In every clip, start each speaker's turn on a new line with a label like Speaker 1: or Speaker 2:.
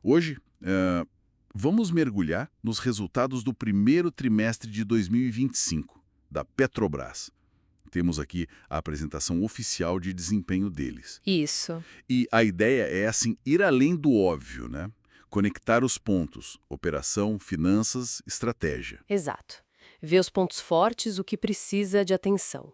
Speaker 1: Hoje, vamos mergulhar nos resultados do primeiro trimestre de 2025, da Petrobras. Temos aqui a apresentação oficial de desempenho deles.
Speaker 2: Isso.
Speaker 1: E a ideia é, assim, ir além do óbvio, né? Conectar os pontos, operação, finanças, estratégia.
Speaker 2: Exato. Ver os pontos fortes, o que precisa de atenção.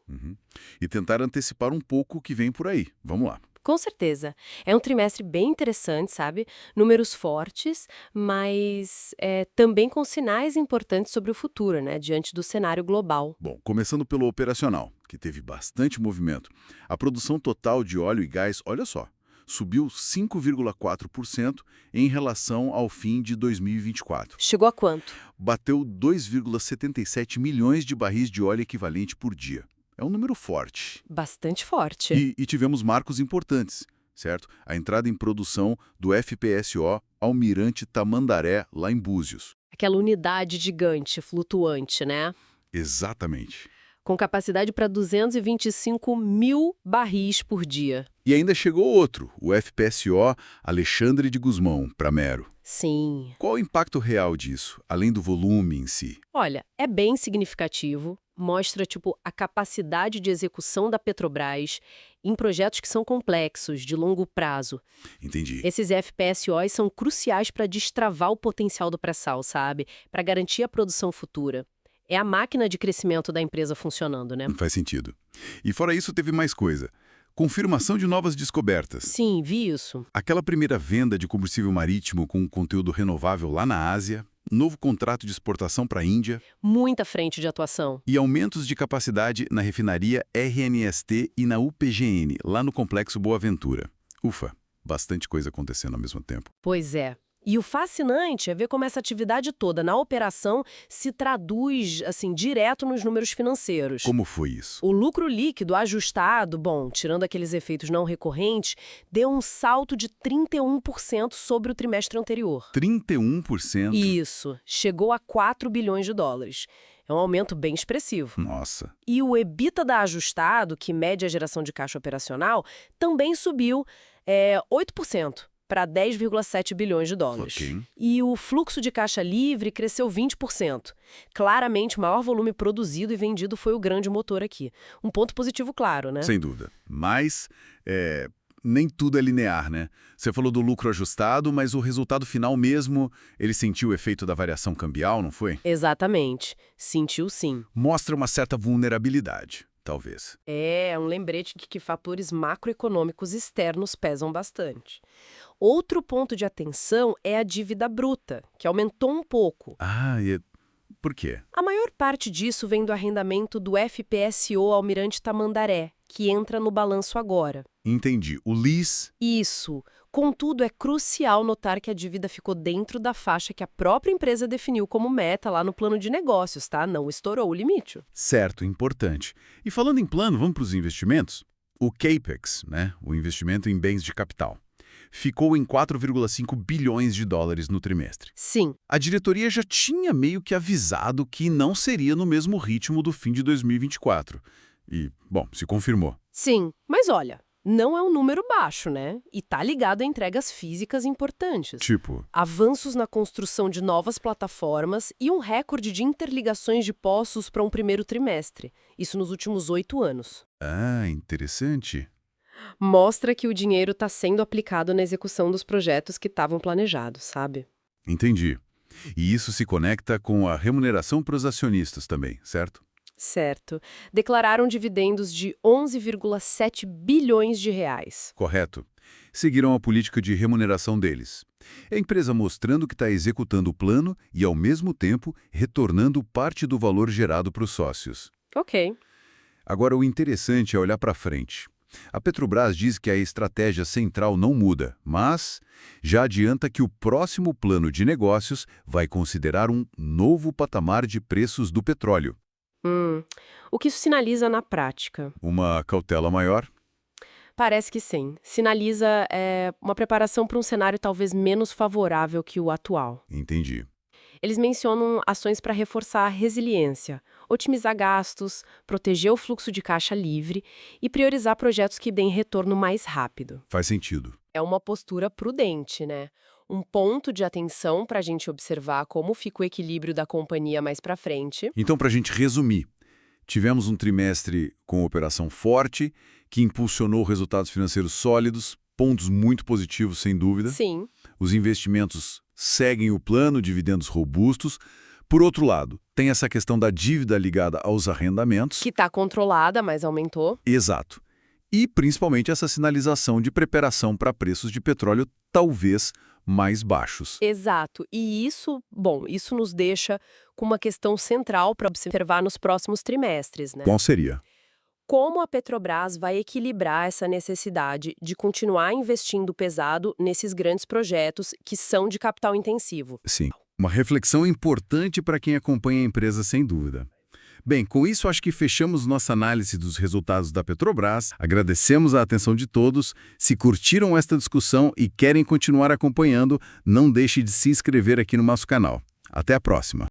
Speaker 1: E tentar antecipar um pouco o que vem por aí. Vamos lá.
Speaker 2: Com certeza. É um trimestre bem interessante, sabe? Números fortes, mas também com sinais importantes sobre o futuro, né? Diante do cenário global.
Speaker 1: Bom, começando pelo operacional, que teve bastante movimento. A produção total de óleo e gás, olha só, subiu 5,4% em relação ao fim de 2024.
Speaker 2: Chegou a quanto?
Speaker 1: Bateu 2,77 milhões de barris de óleo equivalente por dia. É um número forte.
Speaker 2: Bastante forte.
Speaker 1: E tivemos marcos importantes, certo? A entrada em produção do FPSO Almirante Tamandaré, lá em Búzios.
Speaker 2: Aquela unidade gigante, flutuante, né?
Speaker 1: Exatamente.
Speaker 2: Com capacidade para 225 mil barris por dia.
Speaker 1: E ainda chegou outro, o FPSO Alexandre de Gusmão, para Mero.
Speaker 2: Sim.
Speaker 1: Qual o impacto real disso, além do volume em si?
Speaker 2: Olha, é bem significativo. Mostra, a capacidade de execução da Petrobras em projetos que são complexos, de longo prazo.
Speaker 1: Entendi.
Speaker 2: Esses FPSOs são cruciais para destravar o potencial do pré-sal, sabe? Para garantir a produção futura. É a máquina de crescimento da empresa funcionando, né?
Speaker 1: Faz sentido. E fora isso, teve mais coisa. Confirmação de novas descobertas.
Speaker 2: Sim, vi isso.
Speaker 1: Aquela primeira venda de combustível marítimo com conteúdo renovável lá na Ásia, novo contrato de exportação para a Índia.
Speaker 2: Muita frente de atuação.
Speaker 1: E aumentos de capacidade na refinaria RNST e na UPGN, lá no Complexo Boa Ventura. Ufa, bastante coisa acontecendo ao mesmo tempo.
Speaker 2: Pois é. E o fascinante é ver como essa atividade toda na operação se traduz, direto nos números financeiros.
Speaker 1: Como foi isso?
Speaker 2: O lucro líquido ajustado, tirando aqueles efeitos não recorrentes, deu um salto de 31% sobre o trimestre anterior.
Speaker 1: 31%?
Speaker 2: Isso. Chegou a 4 bilhões de dólares. É um aumento bem expressivo.
Speaker 1: Nossa.
Speaker 2: E o EBITDA ajustado, que mede a geração de caixa operacional, também subiu 8%. Para 10,7 bilhões de dólares.
Speaker 1: Okay.
Speaker 2: E o fluxo de caixa livre cresceu 20%. Claramente, o maior volume produzido e vendido foi o grande motor aqui. Um ponto positivo, claro, né?
Speaker 1: Sem dúvida. Mas nem tudo é linear, né? Você falou do lucro ajustado, mas o resultado final mesmo, ele sentiu o efeito da variação cambial, não foi?
Speaker 2: Exatamente. Sentiu sim.
Speaker 1: Mostra uma certa vulnerabilidade. Talvez.
Speaker 2: É um lembrete de que fatores macroeconômicos externos pesam bastante. Outro ponto de atenção é a dívida bruta, que aumentou um pouco.
Speaker 1: E por quê?
Speaker 2: A maior parte disso vem do arrendamento do FPSO Almirante Tamandaré, que entra no balanço agora.
Speaker 1: Entendi. O lease...
Speaker 2: Isso. Contudo, é crucial notar que a dívida ficou dentro da faixa que a própria empresa definiu como meta lá no plano de negócios, tá? Não estourou o limite.
Speaker 1: Certo, importante. E falando em plano, vamos para os investimentos? O CAPEX, né? O investimento em bens de capital, ficou em 4,5 bilhões de dólares no trimestre.
Speaker 2: Sim.
Speaker 1: A diretoria já tinha meio que avisado que não seria no mesmo ritmo do fim de 2024. E, se confirmou.
Speaker 2: Sim, mas olha... Não é um número baixo, né? E tá ligado a entregas físicas importantes.
Speaker 1: Tipo?
Speaker 2: Avanços na construção de novas plataformas e um recorde de interligações de poços para um primeiro trimestre. Isso nos últimos 8 anos.
Speaker 1: Interessante.
Speaker 2: Mostra que o dinheiro está sendo aplicado na execução dos projetos que estavam planejados, sabe?
Speaker 1: Entendi. E isso se conecta com a remuneração para os acionistas também, certo?
Speaker 2: Certo. Declararam dividendos de 11,7 bilhões de reais.
Speaker 1: Correto. Seguiram a política de remuneração deles. É a empresa mostrando que está executando o plano e, ao mesmo tempo, retornando parte do valor gerado para os sócios.
Speaker 2: Ok.
Speaker 1: Agora, o interessante é olhar para frente. A Petrobras diz que a estratégia central não muda, mas já adianta que o próximo plano de negócios vai considerar um novo patamar de preços do petróleo.
Speaker 2: O que isso sinaliza na prática?
Speaker 1: Uma cautela maior?
Speaker 2: Parece que sim. Sinaliza uma preparação para um cenário talvez menos favorável que o atual.
Speaker 1: Entendi.
Speaker 2: Eles mencionam ações para reforçar a resiliência, otimizar gastos, proteger o fluxo de caixa livre e priorizar projetos que deem retorno mais rápido.
Speaker 1: Faz sentido.
Speaker 2: É uma postura prudente, né? um ponto de atenção para a gente observar como fica o equilíbrio da companhia mais para frente.
Speaker 1: Então, para a gente resumir, tivemos um trimestre com operação forte, que impulsionou resultados financeiros sólidos, pontos muito positivos, sem dúvida.
Speaker 2: Sim,
Speaker 1: Os investimentos seguem o plano, dividendos robustos. Por outro lado, tem essa questão da dívida ligada aos arrendamentos.
Speaker 2: que está controlada, mas aumentou.
Speaker 1: Exato. E principalmente essa sinalização de preparação para preços de petróleo talvez mais baixos.
Speaker 2: Exato. E isso, bom, isso nos deixa com uma questão central para observar nos próximos trimestres, né?
Speaker 1: Qual seria?
Speaker 2: Como a Petrobras vai equilibrar essa necessidade de continuar investindo pesado nesses grandes projetos que são de capital intensivo?
Speaker 1: Sim, uma reflexão importante para quem acompanha a empresa, sem dúvida. Bem, com isso acho que fechamos nossa análise dos resultados da Petrobras. Agradecemos a atenção de todos. Se curtiram esta discussão e querem continuar acompanhando, não deixe de se inscrever aqui no nosso canal. Até a próxima!